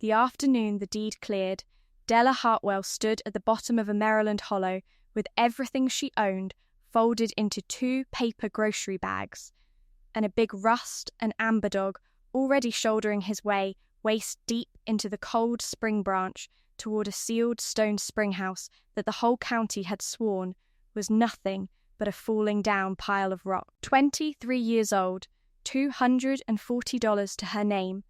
The afternoon the deed cleared, Della Hartwell stood at the bottom of a Maryland hollow with everything she owned folded into 2 paper grocery bags, and a big rust and amber dog already shouldering his way waist deep into the cold spring branch toward a sealed stone springhouse that the whole county had sworn was nothing but a falling down pile of rock. 23 years old, $240 to her name,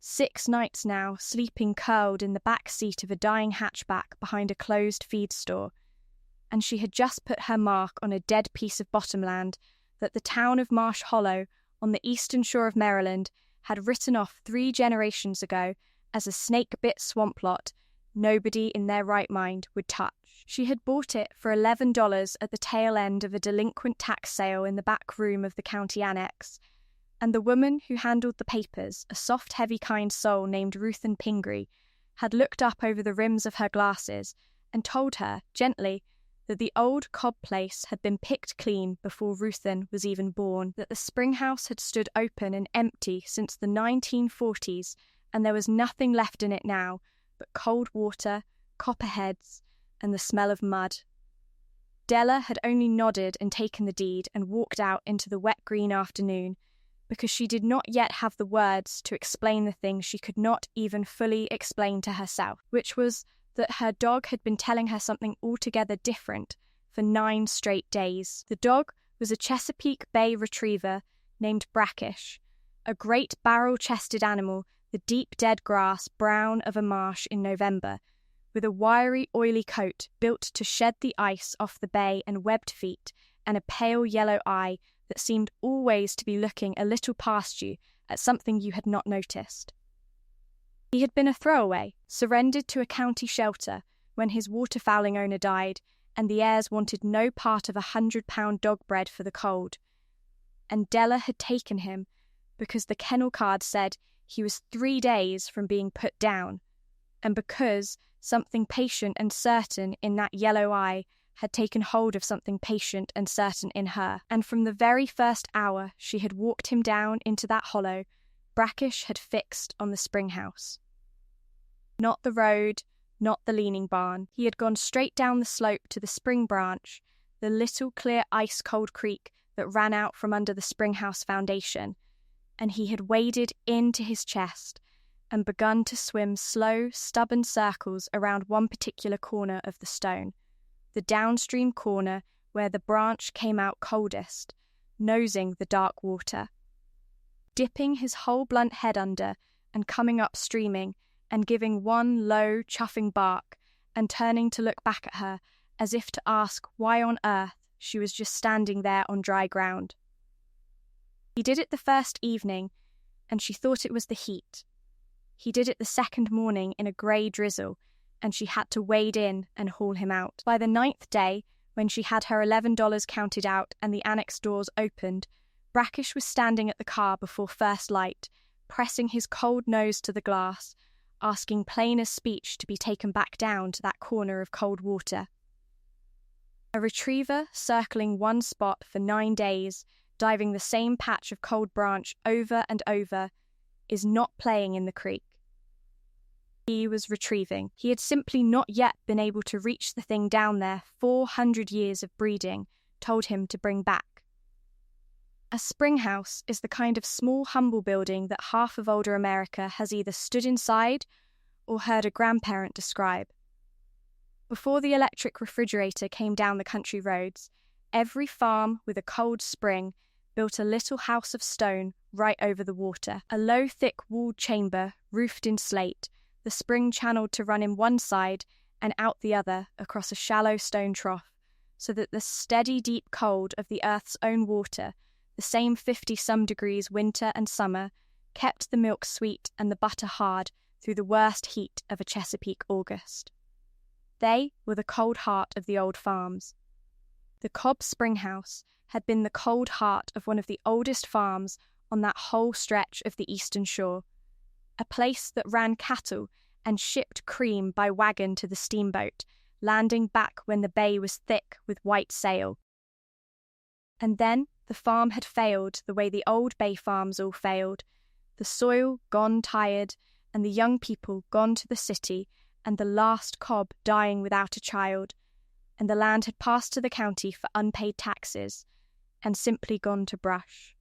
6 nights now sleeping curled in the back seat of a dying hatchback behind a closed feed store, and she had just put her mark on a dead piece of bottomland that the town of Marsh Hollow on the eastern shore of Maryland had written off 3 generations ago as a snake-bit swamp lot nobody in their right mind would touch. She had bought it for $11 at the tail end of a delinquent tax sale in the back room of the county annex, and the woman who handled the papers, a soft, heavy, kind soul named Ruthan Pingree, had looked up over the rims of her glasses and told her, gently, that the old Cobb place had been picked clean before Ruthan was even born, that the Springhouse had stood open and empty since the 1940s, and there was nothing left in it now but cold water, copperheads, and the smell of mud. Della had only nodded and taken the deed and walked out into the wet green afternoon, because she did not yet have the words to explain the thing she could not even fully explain to herself, which was that her dog had been telling her something altogether different for 9 straight days. The dog was a Chesapeake Bay retriever named Brackish, a great barrel-chested animal, the deep dead grass brown of a marsh in November, with a wiry, oily coat built to shed the ice off the bay and webbed feet, and a pale yellow eye that seemed always to be looking a little past you at something you had not noticed. He had been a throwaway, surrendered to a county shelter when his waterfowling owner died, and the heirs wanted no part of 100-pound dog bread for the cold. And Della had taken him because the kennel card said he was 3 days from being put down, and because something patient and certain in that yellow eye had taken hold of something patient and certain in her, and from the very first hour she had walked him down into that hollow, Brackish had fixed on the Springhouse. Not the road, not the leaning barn. He had gone straight down the slope to the spring branch, the little clear ice-cold creek that ran out from under the Springhouse foundation, and he had waded into his chest and begun to swim slow, stubborn circles around one particular corner of the stone, the downstream corner where the branch came out coldest, nosing the dark water. Dipping his whole blunt head under and coming up streaming and giving one low, chuffing bark and turning to look back at her as if to ask why on earth she was just standing there on dry ground. He did it the first evening, and she thought it was the heat. He did it the second morning in a grey drizzle, and she had to wade in and haul him out. By the 9th day, when she had her $11 counted out and the annex doors opened, Brackish was standing at the car before first light, pressing his cold nose to the glass, asking plain as speech to be taken back down to that corner of cold water. A retriever circling one spot for 9 days, diving the same patch of cold branch over and over, is not playing in the creek. He was retrieving. He had simply not yet been able to reach the thing down there 400 years of breeding told him to bring back. A springhouse is the kind of small, humble building that half of older America has either stood inside or heard a grandparent describe. Before the electric refrigerator came down the country roads, every farm with a cold spring built a little house of stone right over the water, a low, thick walled chamber roofed in slate, the spring channeled to run in one side and out the other across a shallow stone trough, so that the steady, deep cold of the earth's own water, the same 50-some degrees winter and summer, kept the milk sweet and the butter hard through the worst heat of a Chesapeake August. They were the cold heart of the old farms. The Cobb Springhouse had been the cold heart of one of the oldest farms on that whole stretch of the eastern shore, a place that ran cattle and shipped cream by wagon to the steamboat, landing back when the bay was thick with white sail. And then the farm had failed the way the old bay farms all failed, the soil gone tired, and the young people gone to the city, and the last cob dying without a child, and the land had passed to the county for unpaid taxes, and simply gone to brush.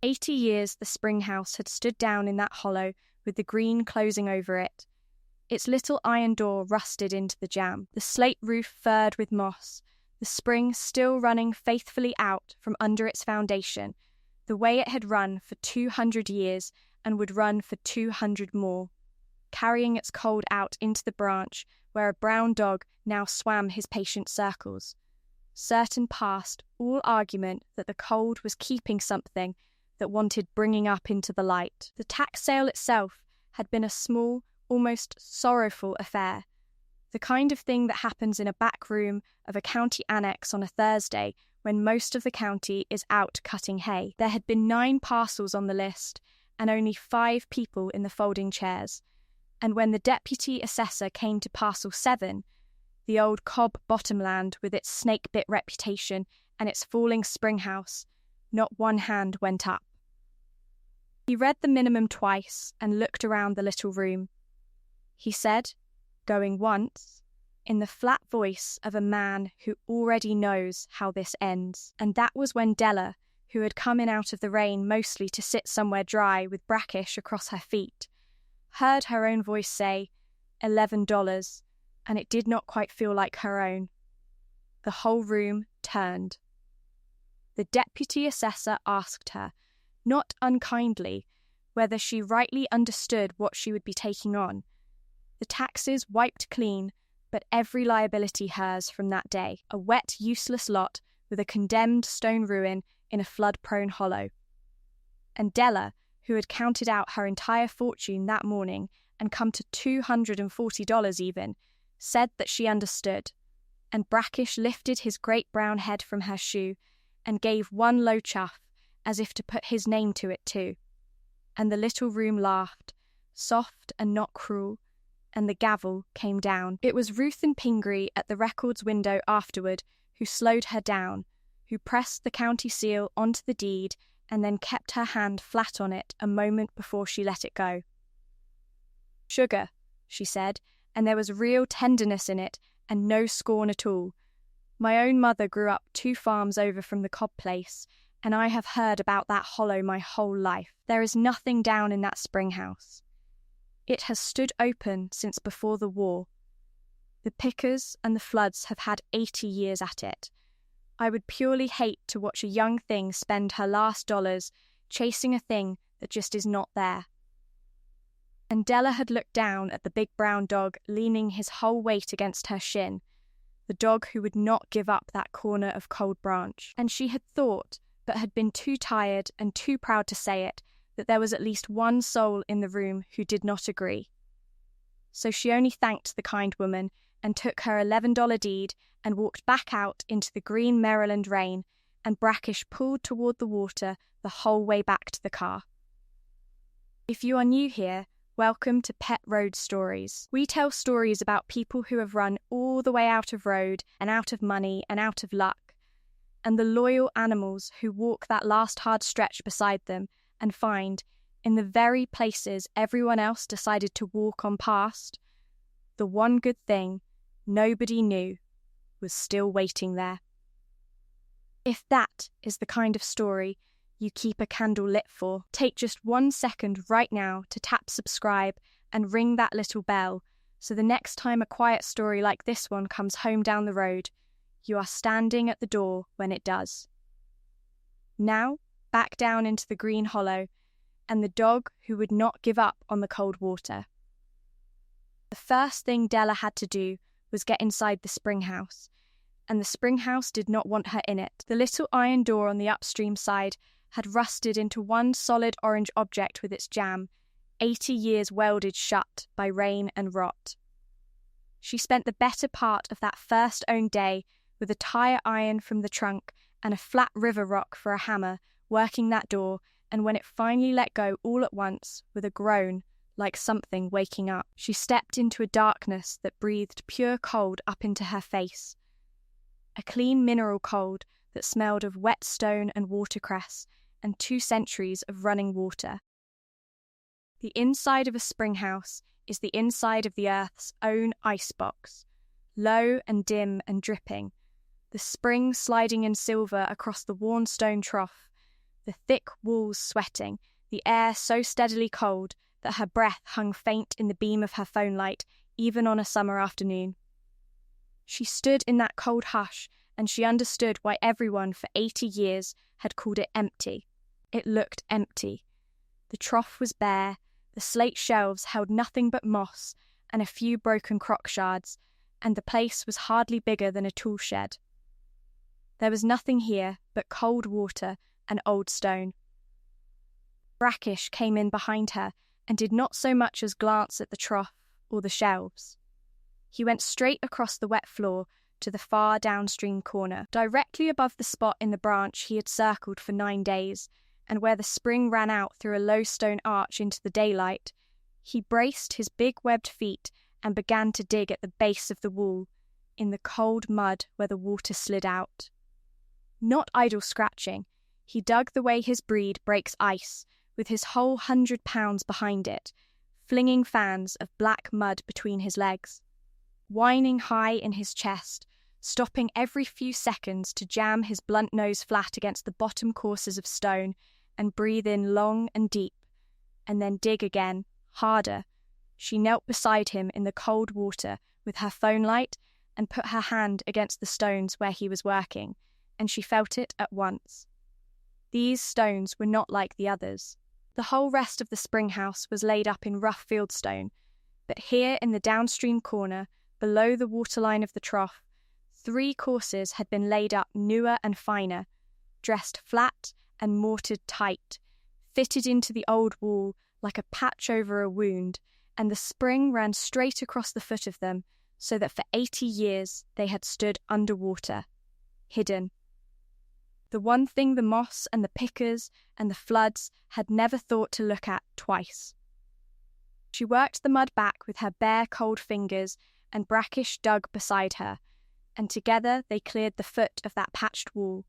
80 years the Springhouse had stood down in that hollow with the green closing over it, its little iron door rusted into the jamb, the slate roof furred with moss, the spring still running faithfully out from under its foundation, the way it had run for 200 years and would run for 200 more, carrying its cold out into the branch where a brown dog now swam his patient circles, certain past all argument that the cold was keeping something that wanted bringing up into the light. The tax sale itself had been a small, almost sorrowful affair, the kind of thing that happens in a back room of a county annex on a Thursday when most of the county is out cutting hay. There had been 9 parcels on the list and only 5 people in the folding chairs, and when the deputy assessor came to parcel 7, the old cob bottomland with its snake-bit reputation and its falling springhouse, not one hand went up. He read the minimum twice and looked around the little room. He said, going once, in the flat voice of a man who already knows how this ends. And that was when Della, who had come in out of the rain mostly to sit somewhere dry with brackish across her feet, heard her own voice say, $11, and it did not quite feel like her own. The whole room turned. The deputy assessor asked her, not unkindly, whether she rightly understood what she would be taking on. The taxes wiped clean, but every liability hers from that day, a wet, useless lot with a condemned stone ruin in a flood-prone hollow. And Della, who had counted out her entire fortune that morning and come to $240 even, said that she understood, and Brackish lifted his great brown head from her shoe and gave one low chuff, as if to put his name to it too. And the little room laughed, soft and not cruel, and the gavel came down. It was Ruth and Pingree at the records window afterward who slowed her down, who pressed the county seal onto the deed and then kept her hand flat on it a moment before she let it go. Sugar, she said, and there was real tenderness in it and no scorn at all. My own mother grew up 2 farms over from the Cobb place, and I have heard about that hollow my whole life. There is nothing down in that Springhouse. It has stood open since before the war. The pickers and the floods have had 80 years at it. I would purely hate to watch a young thing spend her last dollars chasing a thing that just is not there. And Della had looked down at the big brown dog leaning his whole weight against her shin, the dog who would not give up that corner of cold branch. And she had thought, but had been too tired and too proud to say it, that there was at least one soul in the room who did not agree. So she only thanked the kind woman and took her $11 deed and walked back out into the green Maryland rain, and Brackish pulled toward the water the whole way back to the car. If you are new here, welcome to Pet Road Stories. We tell stories about people who have run all the way out of road and out of money and out of luck, and the loyal animals who walk that last hard stretch beside them and find, in the very places everyone else decided to walk on past, the one good thing nobody knew was still waiting there. If that is the kind of story you keep a candle lit for, take just 1 second right now to tap subscribe and ring that little bell, so the next time a quiet story like this one comes home down the road, you are standing at the door when it does. Now, back down into the green hollow, and the dog who would not give up on the cold water. The first thing Della had to do was get inside the Springhouse, and the Springhouse did not want her in it. The little iron door on the upstream side had rusted into one solid orange object with its jamb, 80 years welded shut by rain and rot. She spent the better part of that first own day with a tire iron from the trunk and a flat river rock for a hammer, working that door, and when it finally let go all at once, with a groan, like something waking up, she stepped into a darkness that breathed pure cold up into her face. A clean mineral cold that smelled of wet stone and watercress and 2 centuries of running water. The inside of a springhouse is the inside of the Earth's own icebox, low and dim and dripping, the spring sliding in silver across the worn stone trough, the thick walls sweating, the air so steadily cold that her breath hung faint in the beam of her phone light, even on a summer afternoon. She stood in that cold hush, and she understood why everyone for 80 years had called it empty. It looked empty. The trough was bare, the slate shelves held nothing but moss and a few broken crock shards, and the place was hardly bigger than a tool shed. There was nothing here but cold water and old stone. Brackish came in behind her and did not so much as glance at the trough or the shelves. He went straight across the wet floor to the far downstream corner, directly above the spot in the branch he had circled for 9 days, and where the spring ran out through a low stone arch into the daylight. He braced his big webbed feet and began to dig at the base of the wall, in the cold mud where the water slid out. Not idle scratching, he dug the way his breed breaks ice, with his whole 100 pounds behind it, flinging fans of black mud between his legs, whining high in his chest, stopping every few seconds to jam his blunt nose flat against the bottom courses of stone and breathe in long and deep, and then dig again, harder. She knelt beside him in the cold water with her phone light and put her hand against the stones where he was working, and she felt it at once. These stones were not like the others. The whole rest of the springhouse was laid up in rough fieldstone, but here in the downstream corner, below the waterline of the trough, 3 courses had been laid up newer and finer, dressed flat and mortared tight, fitted into the old wall like a patch over a wound, and the spring ran straight across the foot of them, so that for 80 years they had stood under water, hidden. The one thing the moss and the pickers and the floods had never thought to look at twice. She worked the mud back with her bare cold fingers, and Brackish dug beside her, and together they cleared the foot of that patched wall,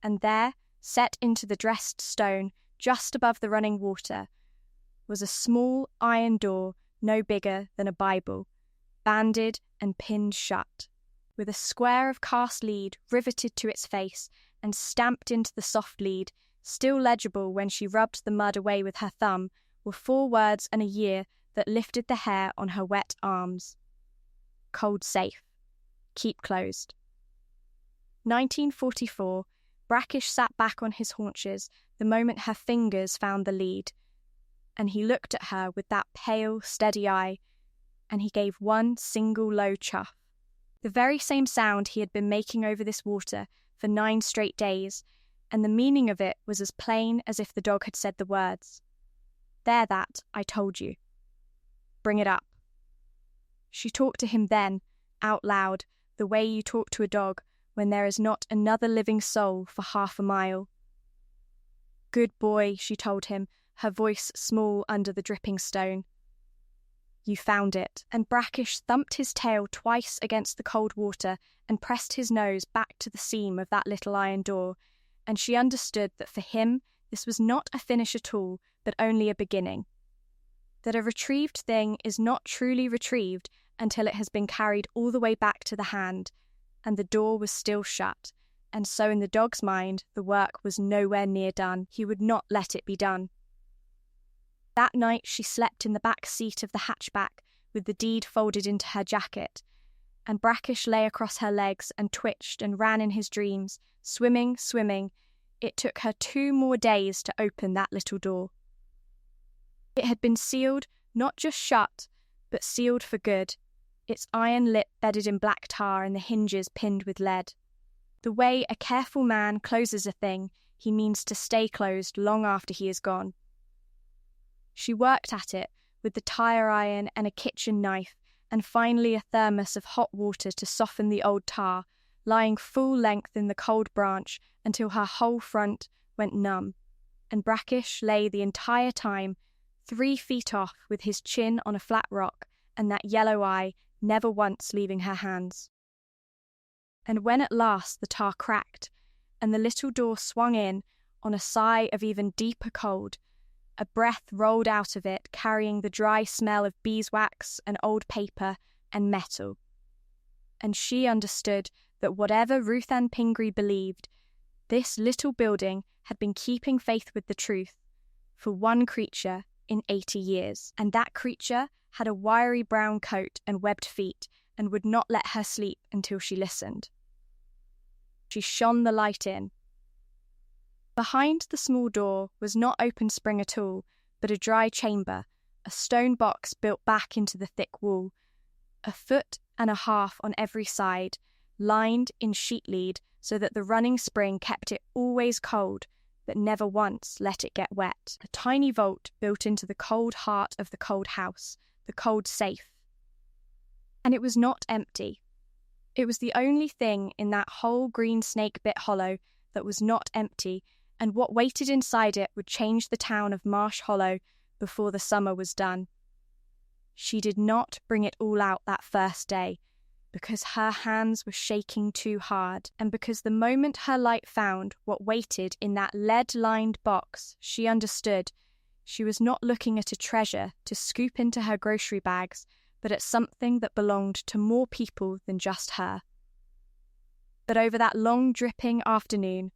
and there, set into the dressed stone just above the running water, was a small iron door no bigger than a Bible, banded and pinned shut, with a square of cast lead riveted to its face and stamped into the soft lead, still legible when she rubbed the mud away with her thumb, were 4 words and a year that lifted the hair on her wet arms. Cold safe. Keep closed. 1944, Brackish sat back on his haunches the moment her fingers found the lead, and he looked at her with that pale, steady eye, and he gave one single low chuff. The very same sound he had been making over this water for 9 straight days, and the meaning of it was as plain as if the dog had said the words. There that, I told you. Bring it up. She talked to him then, out loud, the way you talk to a dog when there is not another living soul for half a mile. Good boy, she told him, her voice small under the dripping stone. You found it, and Brackish thumped his tail twice against the cold water and pressed his nose back to the seam of that little iron door, and she understood that for him this was not a finish at all, but only a beginning. That a retrieved thing is not truly retrieved until it has been carried all the way back to the hand, and the door was still shut, and so in the dog's mind the work was nowhere near done. He would not let it be done. That night she slept in the back seat of the hatchback with the deed folded into her jacket, and Brackish lay across her legs and twitched and ran in his dreams, swimming. It took her 2 more days to open that little door. It had been sealed, not just shut, but sealed for good, its iron lip bedded in black tar and the hinges pinned with lead. The way a careful man closes a thing, he means to stay closed long after he is gone. She worked at it with the tire iron and a kitchen knife, and finally a thermos of hot water to soften the old tar, lying full length in the cold branch until her whole front went numb, and Brackish lay the entire time 3 feet off with his chin on a flat rock and that yellow eye never once leaving her hands. And when at last the tar cracked and the little door swung in on a sigh of even deeper cold, A breath rolled out of it, carrying the dry smell of beeswax and old paper and metal. And she understood that whatever Ruth Ann Pingree believed, this little building had been keeping faith with the truth for one creature in 80 years. And that creature had a wiry brown coat and webbed feet and would not let her sleep until she listened. She shone the light in. Behind the small door was not open spring at all, but a dry chamber, a stone box built back into the thick wall, 1.5 feet on every side, lined in sheet lead so that the running spring kept it always cold, but never once let it get wet. A tiny vault built into the cold heart of the cold house, the cold safe. And it was not empty. It was the only thing in that whole green snake-bit hollow that was not empty, and what waited inside it would change the town of Marsh Hollow before the summer was done. She did not bring it all out that first day, because her hands were shaking too hard, and because the moment her light found what waited in that lead-lined box, she understood she was not looking at a treasure to scoop into her grocery bags, but at something that belonged to more people than just her. But over that long dripping afternoon,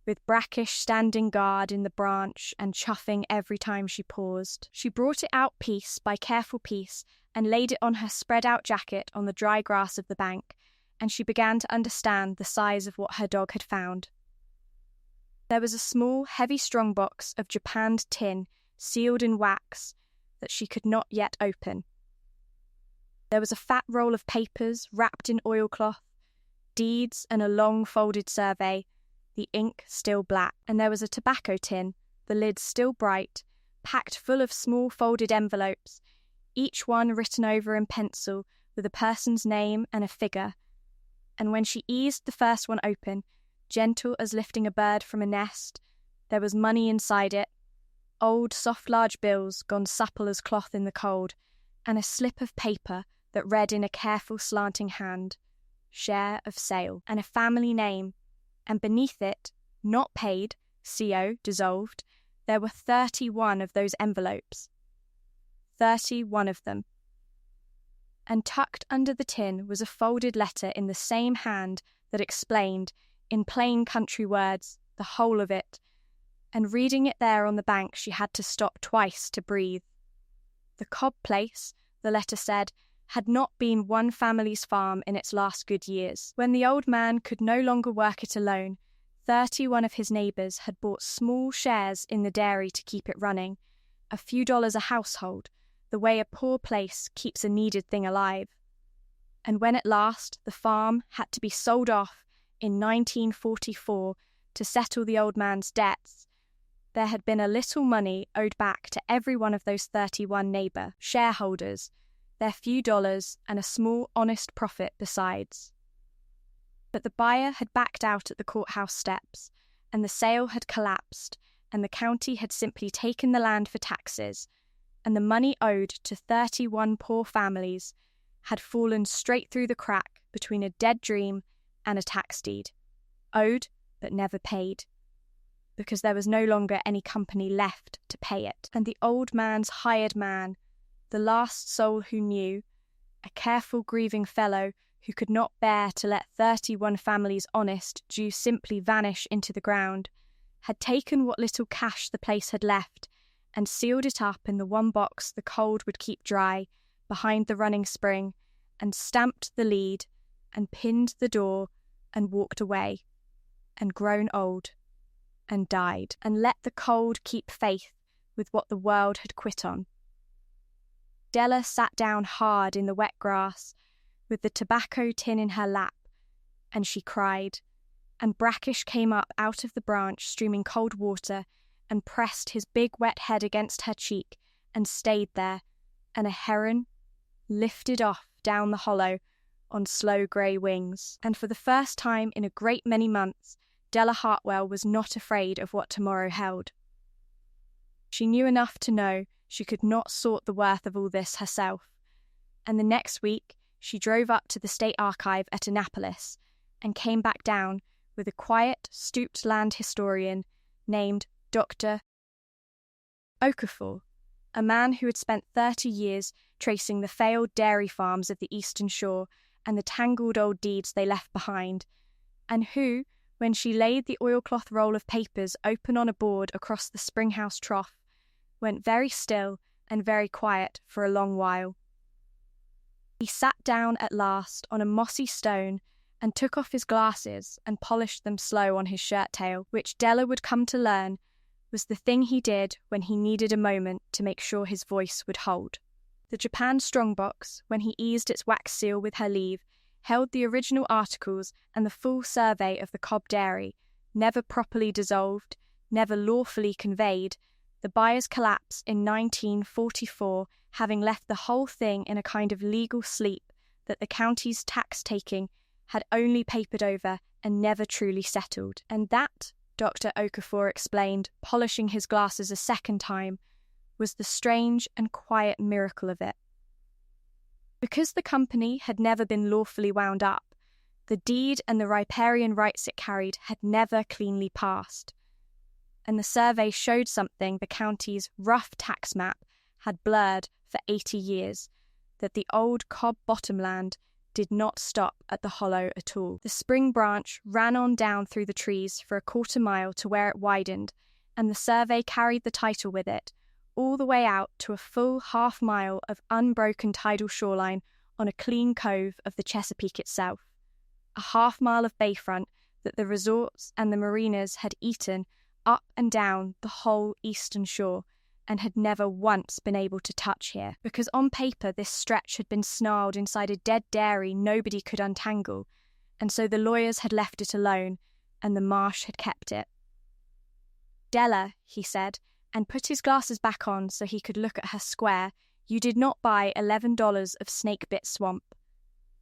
with Brackish standing guard in the branch and chuffing every time she paused, she brought it out piece by careful piece and laid it on her spread-out jacket on the dry grass of the bank, and she began to understand the size of what her dog had found. There was a small, heavy strongbox of japanned tin, sealed in wax, that she could not yet open. There was a fat roll of papers wrapped in oilcloth, deeds and a long folded survey, the ink still black, and there was a tobacco tin, the lid still bright, packed full of small folded envelopes, each one written over in pencil with a person's name and a figure. And when she eased the first one open, gentle as lifting a bird from a nest, there was money inside it, old soft large bills gone supple as cloth in the cold, and a slip of paper that read in a careful slanting hand, share of sale, and a family name, and beneath it, not paid, CO, dissolved, there were 31 of those envelopes. 31 of them. And tucked under the tin was a folded letter in the same hand that explained, in plain country words, the whole of it, and reading it there on the bank she had to stop twice to breathe. The Cobb place, the letter said, had not been one family's farm in its last good years. When the old man could no longer work it alone, 31 of his neighbours had bought small shares in the dairy to keep it running, a few dollars a household, the way a poor place keeps a needed thing alive. And when at last the farm had to be sold off in 1944 to settle the old man's debts, there had been a little money owed back to every one of those 31 neighbour shareholders, their few dollars and a small honest profit besides. But the buyer had backed out at the courthouse steps, and the sale had collapsed, and the county had simply taken the land for taxes, and the money owed to 31 poor families had fallen straight through the crack between a dead dream and a tax deed, owed but never paid, because there was no longer any company left to pay it, and the old man's hired man, the last soul who knew, a careful grieving fellow who could not bear to let 31 families' honest due simply vanish into the ground, had taken what little cash the place had left and sealed it up in the one box the cold would keep dry behind the running spring, and stamped the lead and pinned the door and walked away, and grown old, and died, and let the cold keep faith with what the world had quit on. Della sat down hard in the wet grass, with the tobacco tin in her lap, and she cried, and Brackish came up out of the branch streaming cold water and pressed his big wet head against her cheek and stayed there, and a heron lifted off down the hollow on slow grey wings. And for the first time in a great many months, Della Hartwell was not afraid of what tomorrow held. She knew enough to know she could not sort the worth of all this herself, and the next week she drove up to the State Archive at Annapolis and came back down with a quiet, stooped land historian named Dr. Okafor, a man who had spent 30 years tracing the failed dairy farms of the Eastern Shore and the tangled old deeds they left behind, and who, when she laid the oilcloth roll of papers open on a board across the Springhouse trough, went very still and very quiet for a long while. He sat down at last on a mossy stone and took off his glasses and polished them slow on his shirt tail, which Della would come to learn was the thing he did when he needed a moment to make sure his voice would hold. The Japan strongbox, when he eased its wax seal with her leave, held the original articles and the full survey of the Cobb dairy, never properly dissolved, never lawfully conveyed, the buyer's collapse in 1944 having left the whole thing in a kind of legal sleep that the county's tax-taking had only papered over and never truly settled. And that, Dr. Okafor explained, polishing his glasses a second time, was the strange and quiet miracle of it. Because the company had never been lawfully wound up, the deed and the riparian rights it carried had never cleanly passed. And the survey showed something the county's rough tax map had blurred for 80 years, that the old Cobb bottomland did not stop at the hollow at all. The spring branch ran on down through the trees for a quarter mile to where it widened, and the survey carried the title with it, all the way out to a full half mile of unbroken tidal shoreline on a clean cove of the Chesapeake itself, a half mile of bayfront that the resorts and the marinas had eaten up and down the whole eastern shore, and had never once been able to touch here, because on paper this stretch had been snarled inside a dead dairy nobody could untangle, and so the lawyers had left it alone, and the marsh had kept it. "Della," he said, and put his glasses back on so he could look at her square, "you did not buy $11 of snake-bit swamp.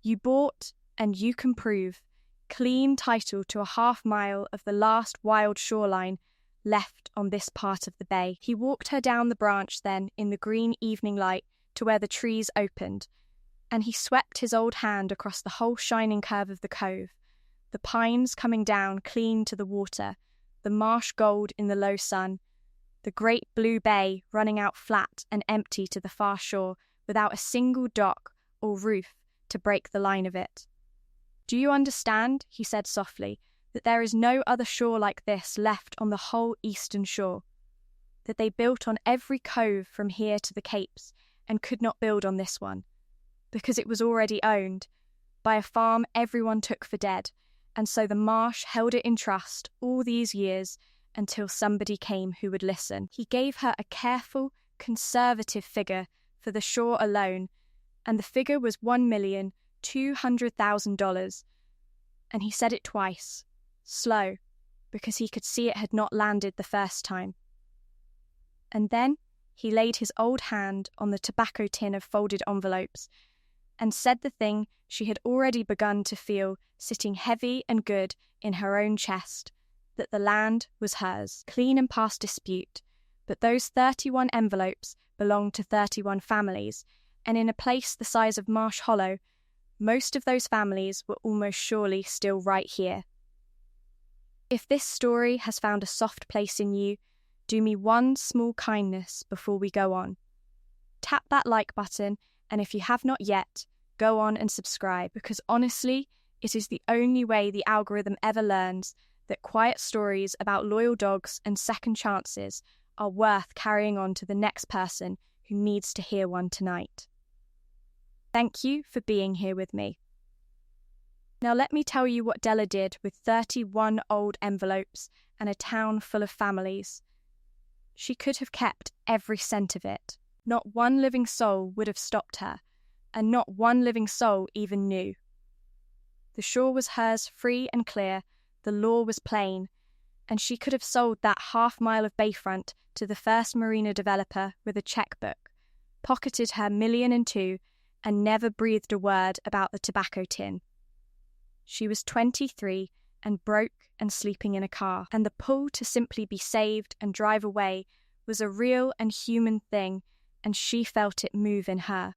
You bought, and you can prove, clean title to a half mile of the last wild shoreline left on this part of the bay." He walked her down the branch then in the green evening light to where the trees opened, and he swept his old hand across the whole shining curve of the cove, the pines coming down clean to the water, the marsh gold in the low sun, the great blue bay running out flat and empty to the far shore without a single dock or roof to break the line of it. "Do you understand," he said softly, "that there is no other shore like this left on the whole eastern shore? That they built on every cove from here to the Capes and could not build on this one, because it was already owned by a farm everyone took for dead, and so the marsh held it in trust all these years until somebody came who would listen." He gave her a careful, conservative figure for the shore alone, and the figure was $1,200,000, and he said it twice, slow, because he could see it had not landed the first time. And then he laid his old hand on the tobacco tin of folded envelopes and said the thing she had already begun to feel sitting heavy and good in her own chest, that the land was hers, clean and past dispute, but those 31 envelopes belonged to 31 families, and in a place the size of Marsh Hollow, most of those families were almost surely still right here. If this story has found a soft place in you, do me one small kindness before we go on. Tap that like button, and if you have not yet, go on and subscribe, because honestly, it is the only way the algorithm ever learns that quiet stories about loyal dogs and second chances are worth carrying on to the next person who needs to hear one tonight. Thank you for being here with me. Now let me tell you what Della did with 31 old envelopes and a town full of families. She could have kept every cent of it. Not one living soul would have stopped her, and not one living soul even knew. The shore was hers free and clear, the law was plain, and she could have sold that half mile of bayfront to the first marina developer with a checkbook, pocketed her $1,200,000, and never breathed a word about the tobacco tin. She was 23 and broke and sleeping in a car, and the pull to simply be saved and drive away was a real and human thing, and she felt it move in her.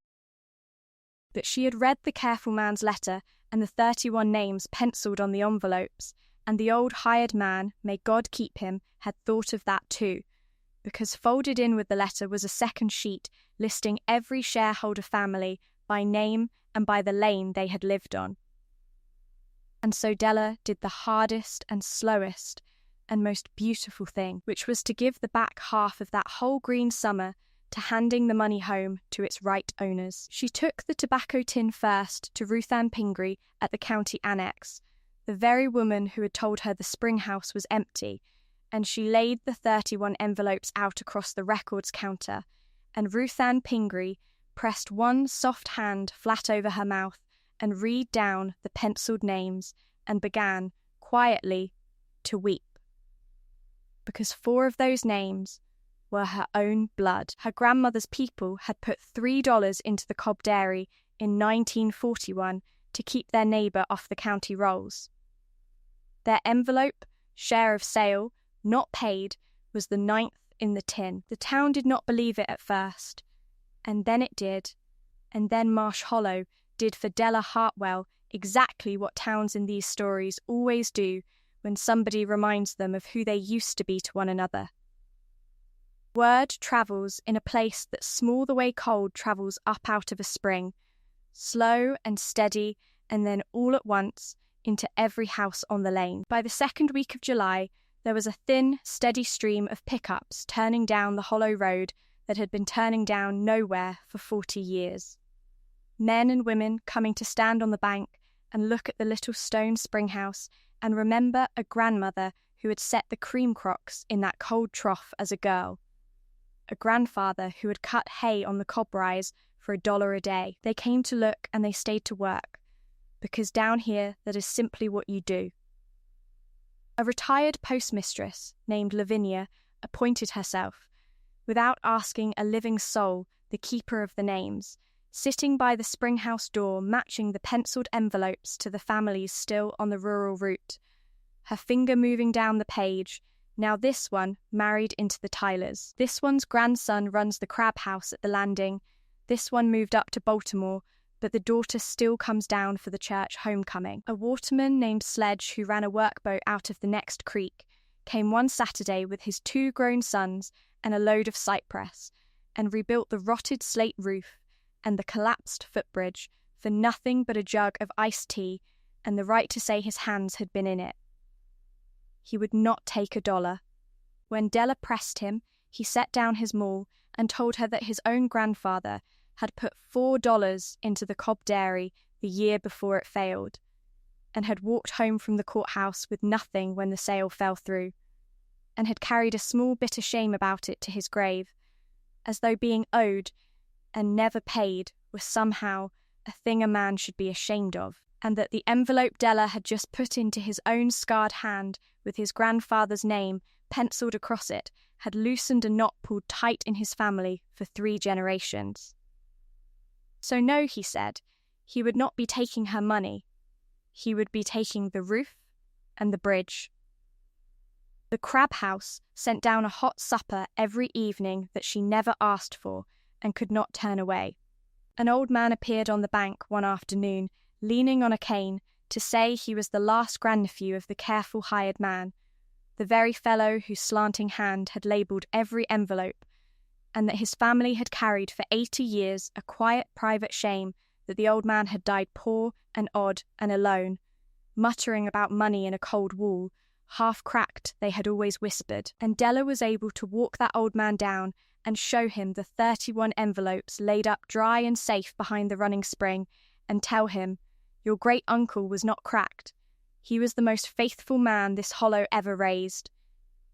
But she had read the careful man's letter and the 31 names penciled on the envelopes, and the old hired man, may God keep him, had thought of that too, because folded in with the letter was a second sheet listing every shareholder family by name and by the lane they had lived on. And so Della did the hardest and slowest and most beautiful thing, which was to give the back half of that whole green summer to handing the money home to its right owners. She took the tobacco tin first to Ruth Ann Pingree at the county annex, the very woman who had told her the Springhouse was empty, and she laid the 31 envelopes out across the records counter, and Ruth Ann Pingree pressed one soft hand flat over her mouth and read down the penciled names and began, quietly, to weep. Because 4 of those names were her own blood. Her grandmother's people had put $3 into the Cobb Dairy in 1941 to keep their neighbour off the county rolls. Their envelope, share of sale, not paid, was the 9th in the tin. The town did not believe it at first, and then it did, and then Marsh Hollow did for Della Hartwell exactly what towns in these stories always do when somebody reminds them of who they used to be to one another. Word travels in a place that's small the way cold travels up out of a spring, slow and steady, and then all at once into every house on the lane. By the second week of July, there was a thin, steady stream of pickups turning down the hollow road that had been turning down nowhere for 40 years. Men and women coming to stand on the bank and look at the little stone springhouse and remember a grandmother who had set the cream crocks in that cold trough as a girl. A grandfather who had cut hay on the cob rise for $1 a day. They came to look and they stayed to work, because down here that is simply what you do. A retired postmistress named Lavinia appointed herself, without asking a living soul, the keeper of the names, sitting by the Springhouse door matching the penciled envelopes to the families still on the rural route, her finger moving down the page. Now this one married into the Tylers. This one's grandson runs the crab house at the landing. This one moved up to Baltimore, but the daughter still comes down for the church homecoming. A waterman named Sledge, who ran a workboat out of the next creek, came one Saturday with his 2 grown sons and a load of cypress, and rebuilt the rotted slate roof and the collapsed footbridge for nothing but a jug of iced tea and the right to say his hands had been in it. He would not take $1. When Della pressed him, he set down his maul and told her that his own grandfather had put $4 into the Cobb Dairy the year before it failed, and had walked home from the courthouse with nothing when the sale fell through, and had carried a small bit of shame about it to his grave, as though being owed and never paid was somehow a thing a man should be ashamed of, and that the envelope Della had just put into his own scarred hand with his grandfather's name penciled across it had loosened a knot pulled tight in his family for 3 generations. So no, he said, he would not be taking her money. He would be taking the roof and the bridge. The crab house sent down a hot supper every evening that she never asked for and could not turn away. An old man appeared on the bank one afternoon, leaning on a cane, to say he was the last grandnephew of the careful hired man, the very fellow whose slanting hand had labelled every envelope, and that his family had carried for 80 years a quiet private shame that the old man had died poor and odd and alone, muttering about money in a cold wall, half cracked they had always whispered. And Della was able to walk that old man down and show him the 31 envelopes laid up dry and safe behind the running spring, and tell him, your great-uncle was not cracked. He was the most faithful man this hollow ever raised.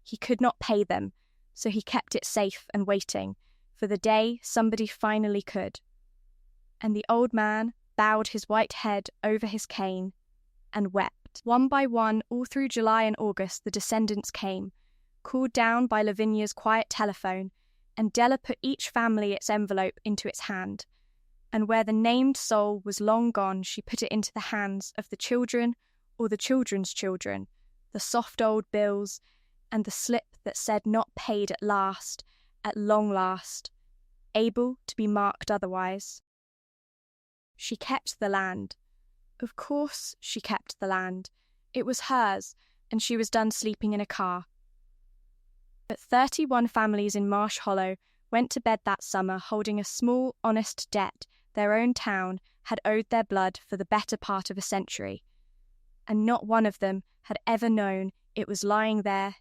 He could not pay them, so he kept it safe and waiting for the day somebody finally could. And the old man bowed his white head over his cane and wept. One by one, all through July and August, the descendants came, called down by Lavinia's quiet telephone, and Della put each family its envelope into its hand, and where the named soul was long gone, she put it into the hands of the children or the children's children, the soft old bills, and the slip that said not paid at last, at long last, able to be marked otherwise. She kept the land. Of course she kept the land. It was hers, and she was done sleeping in a car. But 31 families in Marsh Hollow went to bed that summer holding a small, honest debt their own town had owed their blood for the better part of a century, and not one of them had ever known it was lying there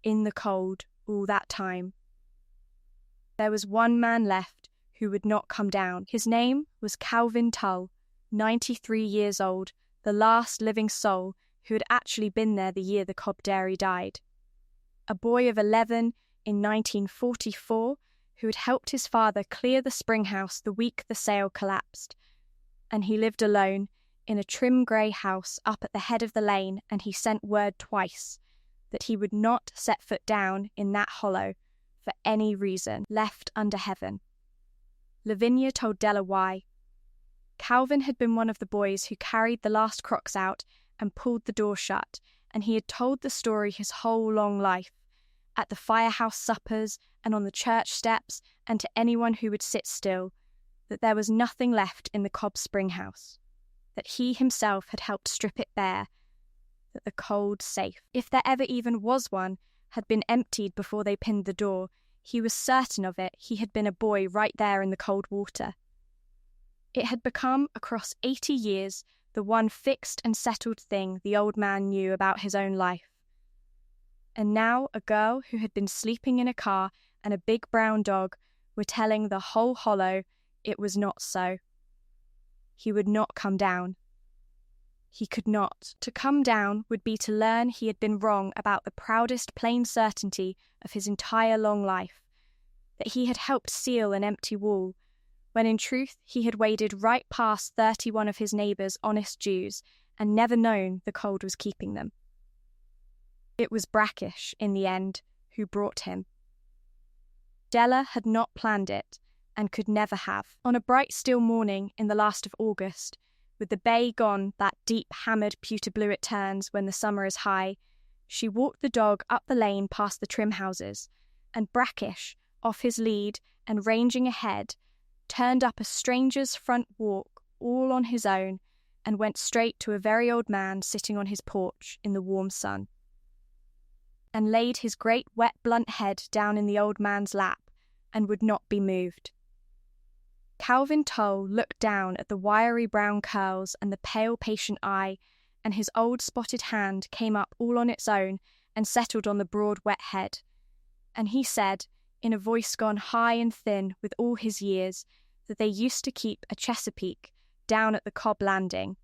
in the cold all that time. There was one man left who would not come down. His name was Calvin Tull, 93 years old, the last living soul who had actually been there the year the Cobb dairy died. A boy of 11 in 1944 who had helped his father clear the Springhouse the week the sale collapsed, and he lived alone in a trim grey house up at the head of the lane, and he sent word twice that he would not set foot down in that hollow for any reason left under heaven. Lavinia told Della why. Calvin had been one of the boys who carried the last crocks out and pulled the door shut, and he had told the story his whole long life, at the firehouse suppers and on the church steps and to anyone who would sit still, that there was nothing left in the Cobb Springhouse, that he himself had helped strip it bare, that the cold safe, if there ever even was one, had been emptied before they pinned the door. He was certain of it. He had been a boy right there in the cold water. It had become, across 80 years, the one fixed and settled thing the old man knew about his own life. And now a girl who had been sleeping in a car and a big brown dog were telling the whole hollow it was not so. He would not come down. He could not. To come down would be to learn he had been wrong about the proudest plain certainty of his entire long life, that he had helped seal an empty wall, when in truth he had waded right past 31 of his neighbours' honest Jews and never known the cold was keeping them. It was Brackish, in the end, who brought him. Della had not planned it, and could never have. On a bright still morning in the last of August, with the bay gone that deep hammered pewter blue it turns when the summer is high, she walked the dog up the lane past the trim houses, and Brackish, off his lead and ranging ahead, turned up a stranger's front walk all on his own and went straight to a very old man sitting on his porch in the warm sun, and laid his great wet blunt head down in the old man's lap and would not be moved. Calvin Tull looked down at the wiry brown curls and the pale patient eye, and his old spotted hand came up all on its own and settled on the broad wet head, and he said, in a voice gone high and thin with all his years, that they used to keep a Chesapeake down at the Cobb landing,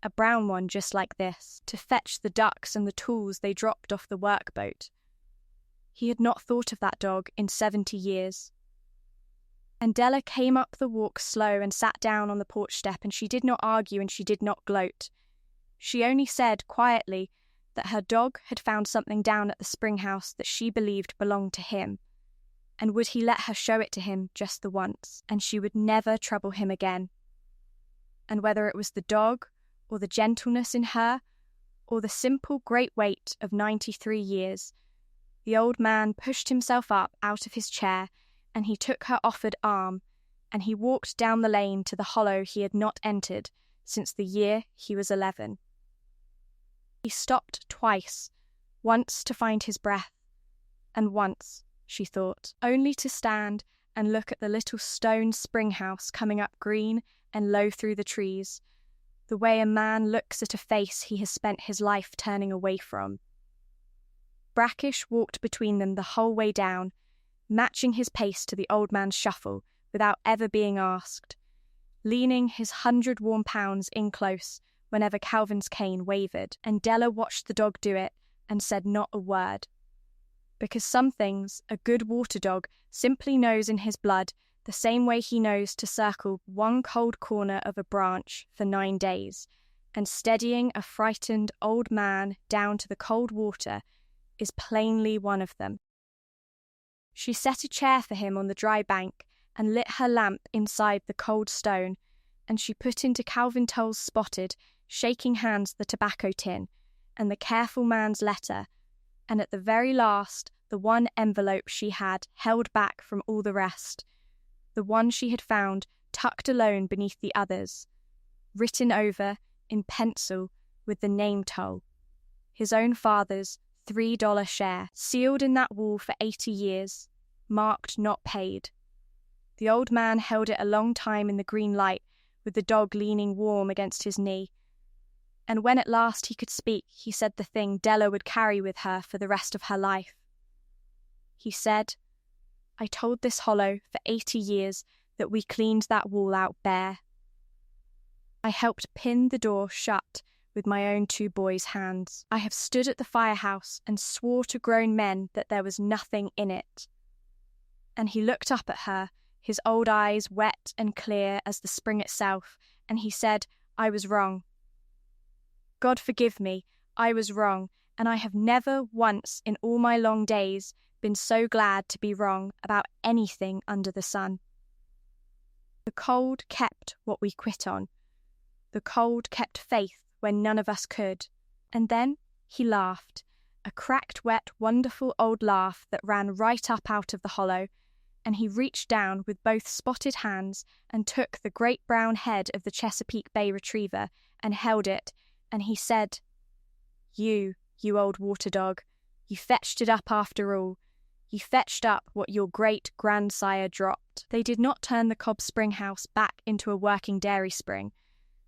a brown one just like this, to fetch the ducks and the tools they dropped off the workboat. He had not thought of that dog in 70 years. And Della came up the walk slow and sat down on the porch step, and she did not argue and she did not gloat. She only said quietly that her dog had found something down at the Springhouse that she believed belonged to him, and would he let her show it to him just the once, and she would never trouble him again. And whether it was the dog, or the gentleness in her, or the simple great weight of 93 years, the old man pushed himself up out of his chair, and he took her offered arm, and he walked down the lane to the hollow he had not entered since the year he was 11. He stopped twice, once to find his breath, and once, she thought, only to stand and look at the little stone Springhouse coming up green and low through the trees, the way a man looks at a face he has spent his life turning away from. Brackish walked between them the whole way down, matching his pace to the old man's shuffle without ever being asked, leaning his 100 warm pounds in close whenever Calvin's cane wavered, and Della watched the dog do it and said not a word. Because some things a good water dog simply knows in his blood the same way he knows to circle one cold corner of a branch for 9 days, and steadying a frightened old man down to the cold water is plainly one of them. She set a chair for him on the dry bank and lit her lamp inside the cold stone, and she put into Calvin Tull's spotted, shaking hands the tobacco tin and the careful man's letter, and at the very last the one envelope she had held back from all the rest, the one she had found tucked alone beneath the others, written over in pencil with the name Tull, his own father's $3 share, sealed in that wall for 80 years, marked not paid. The old man held it a long time in the green light, with the dog leaning warm against his knee. And when at last he could speak, he said the thing Della would carry with her for the rest of her life. He said, "I told this hollow for 80 years that we cleaned that wall out bare. I helped pin the door shut with my own 2 boys' hands. I have stood at the firehouse and swore to grown men that there was nothing in it." And he looked up at her, his old eyes wet and clear as the spring itself, and he said, "I was wrong. God forgive me, I was wrong, and I have never once in all my long days been so glad to be wrong about anything under the sun." The cold kept what we quit on. The cold kept faith when none of us could. And then he laughed, a cracked, wet, wonderful old laugh that ran right up out of the hollow, and he reached down with both spotted hands and took the great brown head of the Chesapeake Bay retriever and held it, and he said, You old water dog, you fetched it up after all. You fetched up what your great-grandsire dropped." They did not turn the Cobb Springhouse back into a working dairy spring,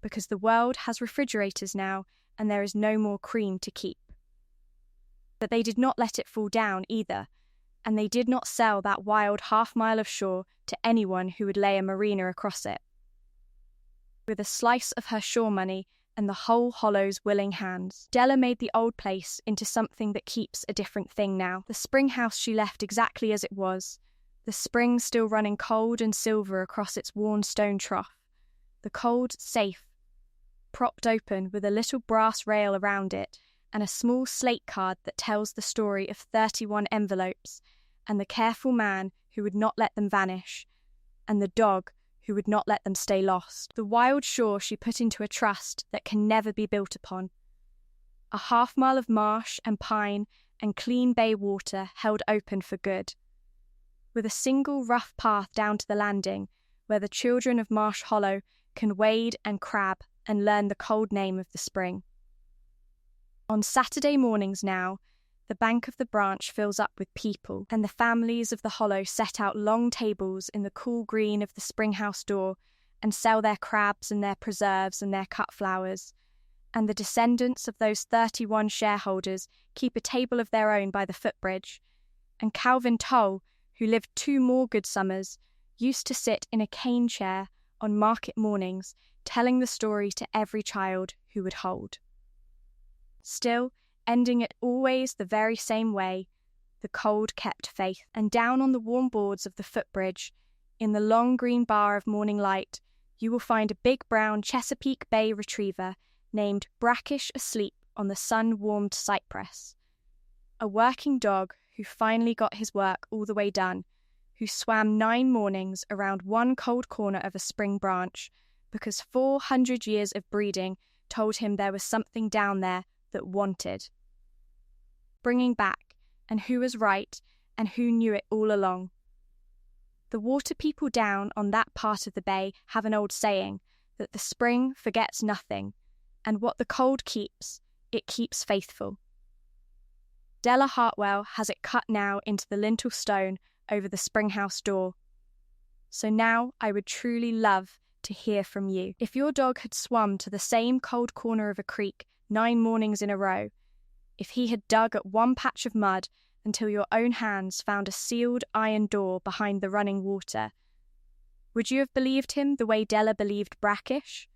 because the world has refrigerators now and there is no more cream to keep. But they did not let it fall down either, and they did not sell that wild half-mile of shore to anyone who would lay a marina across it. With a slice of her shore money and the whole hollow's willing hands, Della made the old place into something that keeps a different thing now. The Springhouse she left exactly as it was, the spring still running cold and silver across its worn stone trough, the cold safe, propped open with a little brass rail around it and a small slate card that tells the story of 31 envelopes, and the careful man who would not let them vanish, and the dog who would not let them stay lost. The wild shore she put into a trust that can never be built upon. A half-mile of marsh and pine and clean bay water held open for good, with a single rough path down to the landing where the children of Marsh Hollow can wade and crab and learn the cold name of the spring. On Saturday mornings now, the bank of the branch fills up with people, and the families of the hollow set out long tables in the cool green of the Springhouse door and sell their crabs and their preserves and their cut flowers, and the descendants of those 31 shareholders keep a table of their own by the footbridge, and Calvin Toll, who lived 2 more good summers, used to sit in a cane chair on market mornings telling the story to every child who would hold. Still, ending it always the very same way, the cold kept faith, and down on the warm boards of the footbridge, in the long green bar of morning light, you will find a big brown Chesapeake Bay retriever named Brackish asleep on the sun-warmed cypress. A working dog who finally got his work all the way done, who swam 9 mornings around one cold corner of a spring branch, because 400 years of breeding told him there was something down there that wanted bringing back, and who was right and who knew it all along. The water people down on that part of the bay have an old saying that the spring forgets nothing, and what the cold keeps, it keeps faithful. Della Hartwell has it cut now into the lintel stone over the Springhouse door. So now I would truly love to hear from you. If your dog had swum to the same cold corner of a creek 9 mornings in a row, if he had dug at one patch of mud until your own hands found a sealed iron door behind the running water, would you have believed him the way Della believed Brackish?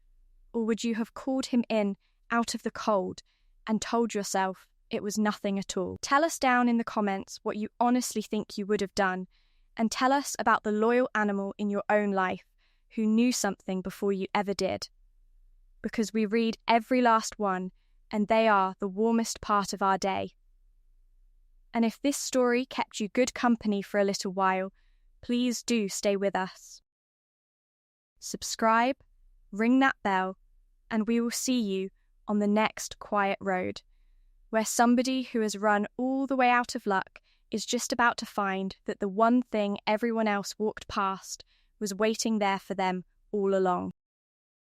Or would you have called him in out of the cold and told yourself it was nothing at all? Tell us down in the comments what you honestly think you would have done, and tell us about the loyal animal in your own life who knew something before you ever did. Because we read every last one, and they are the warmest part of our day. And if this story kept you good company for a little while, please do stay with us. Subscribe, ring that bell, and we will see you on the next quiet road, where somebody who has run all the way out of luck is just about to find that the one thing everyone else walked past was waiting there for them all along.